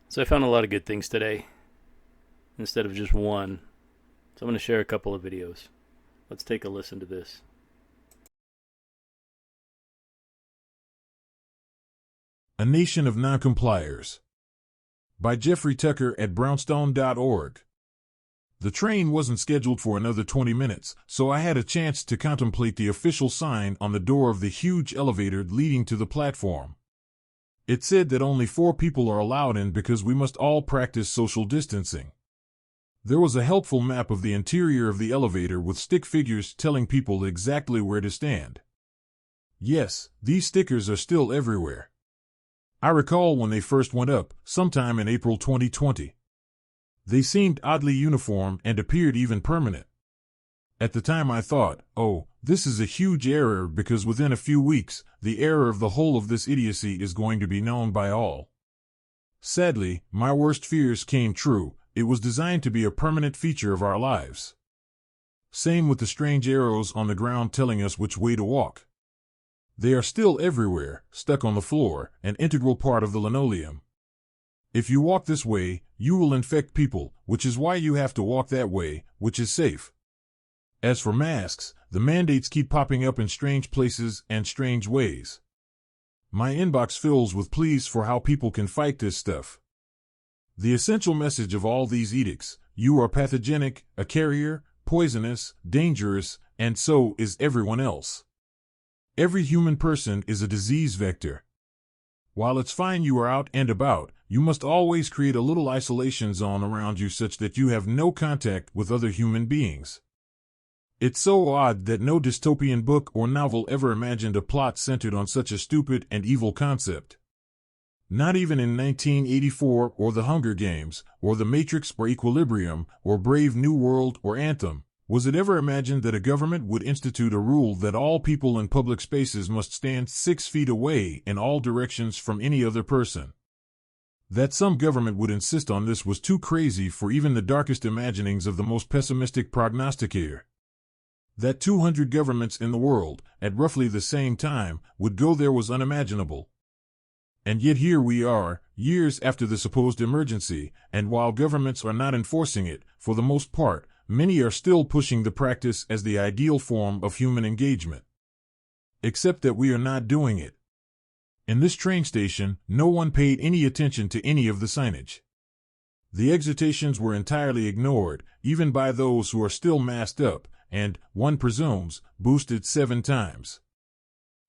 So I found a lot of good things today instead of just one. So I'm going to share a couple of videos. Let's take a listen to this. A Nation of Noncompliers by Jeffery Tucker at Brownstone.org. The train wasn't scheduled for another 20 minutes, so I had a chance to contemplate the official sign on the door of the huge elevator leading to the platform. It said that only 4 people are allowed in because we must all practice social distancing. There was a helpful map of the interior of the elevator with stick figures telling people exactly where to stand. Yes, these stickers are still everywhere. I recall when they first went up, sometime in April 2020. They seemed oddly uniform and appeared even permanent. At the time I thought, oh, this is a huge error because within a few weeks, the error of the whole of this idiocy is going to be known by all. Sadly, my worst fears came true. It was designed to be a permanent feature of our lives. Same with the strange arrows on the ground telling us which way to walk. They are still everywhere, stuck on the floor, an integral part of the linoleum. If you walk this way, you will infect people, which is why you have to walk that way, which is safe. As for masks, the mandates keep popping up in strange places and strange ways. My inbox fills with pleas for how people can fight this stuff. The essential message of all these edicts: you are pathogenic, a carrier, poisonous, dangerous, and so is everyone else. Every human person is a disease vector. While it's fine you are out and about, you must always create a little isolation zone around you such that you have no contact with other human beings. It's so odd that no dystopian book or novel ever imagined a plot centered on such a stupid and evil concept. Not even in 1984 or The Hunger Games, or The Matrix or Equilibrium, or Brave New World or Anthem, was it ever imagined that a government would institute a rule that all people in public spaces must stand 6 feet away in all directions from any other person. That some government would insist on this was too crazy for even the darkest imaginings of the most pessimistic prognosticator. That 200 governments in the world, at roughly the same time, would go there was unimaginable. And yet here we are, years after the supposed emergency, and while governments are not enforcing it, for the most part, many are still pushing the practice as the ideal form of human engagement. Except that we are not doing it. In this train station, no one paid any attention to any of the signage. The exhortations were entirely ignored, even by those who are still masked up, and, one presumes, boosted 7 times.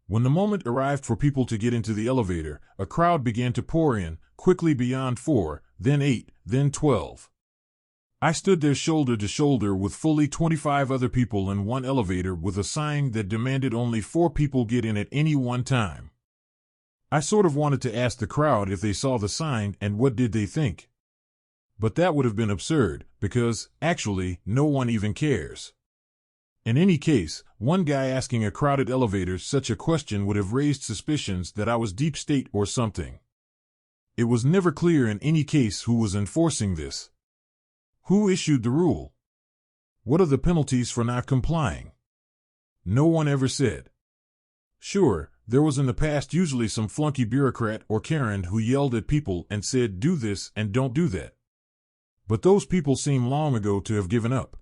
When the moment arrived for people to get into the elevator, a crowd began to pour in, quickly beyond 4, then 8, then 12. I stood there shoulder to shoulder with fully 25 other people in one elevator with a sign that demanded only 4 people get in at any one time. I sort of wanted to ask the crowd if they saw the sign and what did they think. But that would have been absurd, because, actually, no one even cares. In any case, one guy asking a crowded elevator such a question would have raised suspicions that I was deep state or something. It was never clear in any case who was enforcing this. Who issued the rule? What are the penalties for not complying? No one ever said. Sure, there was in the past usually some flunky bureaucrat or Karen who yelled at people and said do this and don't do that. But those people seem long ago to have given up.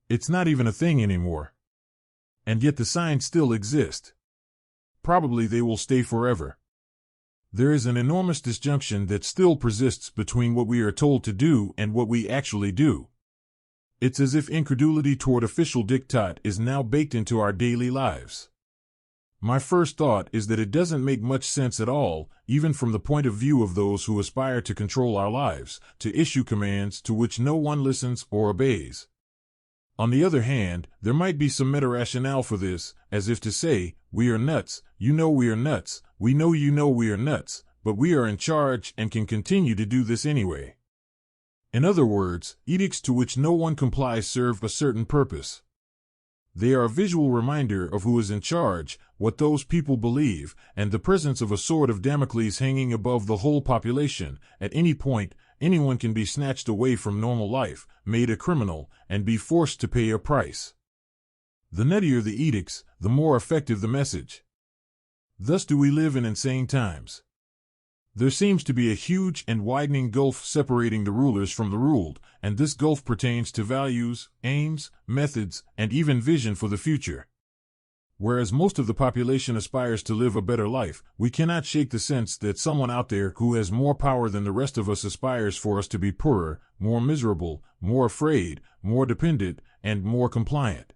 It's not even a thing anymore. And yet the signs still exist. Probably they will stay forever. There is an enormous disjunction that still persists between what we are told to do and what we actually do. It's as if incredulity toward official diktat is now baked into our daily lives. My first thought is that it doesn't make much sense at all, even from the point of view of those who aspire to control our lives, to issue commands to which no one listens or obeys. On the other hand, there might be some meta-rationale for this, as if to say, we are nuts, you know we are nuts, we know you know we are nuts, but we are in charge and can continue to do this anyway. In other words, edicts to which no one complies serve a certain purpose. They are a visual reminder of who is in charge, what those people believe, and the presence of a sword of Damocles hanging above the whole population. At any point, anyone can be snatched away from normal life, made a criminal, and be forced to pay a price. The nuttier the edicts, the more effective the message. Thus do we live in insane times. There seems to be a huge and widening gulf separating the rulers from the ruled, and this gulf pertains to values, aims, methods, and even vision for the future. Whereas most of the population aspires to live a better life, we cannot shake the sense that someone out there who has more power than the rest of us aspires for us to be poorer, more miserable, more afraid, more dependent, and more compliant.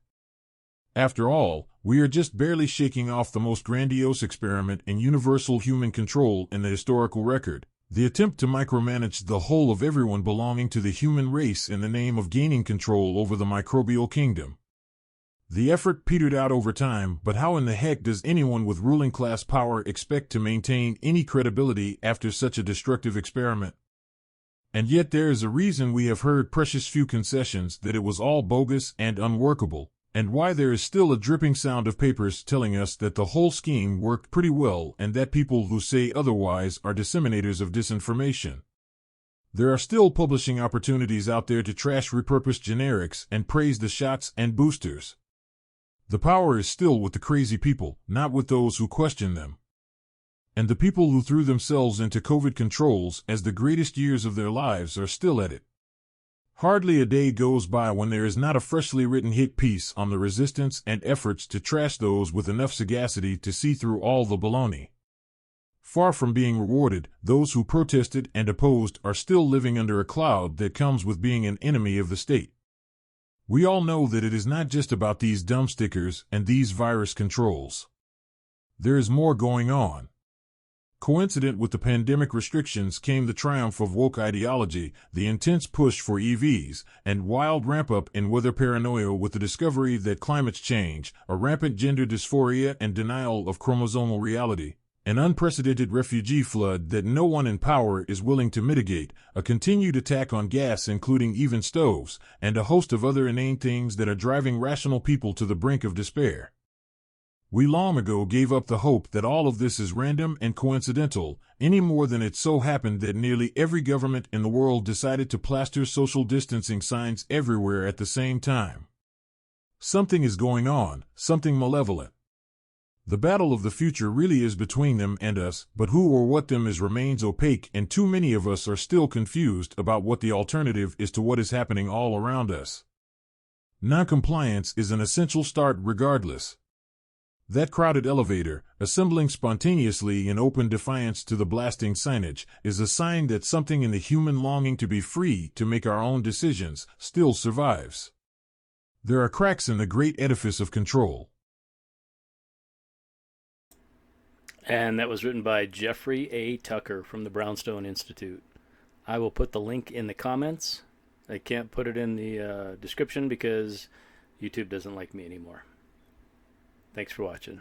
After all, we are just barely shaking off the most grandiose experiment in universal human control in the historical record, the attempt to micromanage the whole of everyone belonging to the human race in the name of gaining control over the microbial kingdom. The effort petered out over time, but how in the heck does anyone with ruling class power expect to maintain any credibility after such a destructive experiment? And yet there is a reason we have heard precious few concessions that it was all bogus and unworkable, and why there is still a dripping sound of papers telling us that the whole scheme worked pretty well and that people who say otherwise are disseminators of disinformation. There are still publishing opportunities out there to trash repurposed generics and praise the shots and boosters. The power is still with the crazy people, not with those who question them. And the people who threw themselves into COVID controls as the greatest years of their lives are still at it. Hardly a day goes by when there is not a freshly written hit piece on the resistance and efforts to trash those with enough sagacity to see through all the baloney. Far from being rewarded, those who protested and opposed are still living under a cloud that comes with being an enemy of the state. We all know that it is not just about these dumb stickers and these virus controls. There is more going on. Coincident with the pandemic restrictions came the triumph of woke ideology, the intense push for EVs, and wild ramp-up in weather paranoia with the discovery that climate change, a rampant gender dysphoria and denial of chromosomal reality, an unprecedented refugee flood that no one in power is willing to mitigate, a continued attack on gas including even stoves, and a host of other inane things that are driving rational people to the brink of despair. We long ago gave up the hope that all of this is random and coincidental, any more than it so happened that nearly every government in the world decided to plaster social distancing signs everywhere at the same time. Something is going on, something malevolent. The battle of the future really is between them and us, but who or what them is remains opaque, and too many of us are still confused about what the alternative is to what is happening all around us. Noncompliance is an essential start regardless. That crowded elevator, assembling spontaneously in open defiance to the blasting signage, is a sign that something in the human longing to be free to make our own decisions still survives. There are cracks in the great edifice of control. And that was written by Jeffery A. Tucker from the Brownstone Institute. I will put the link in the comments. I can't put it in the description because YouTube doesn't like me anymore. Thanks for watching.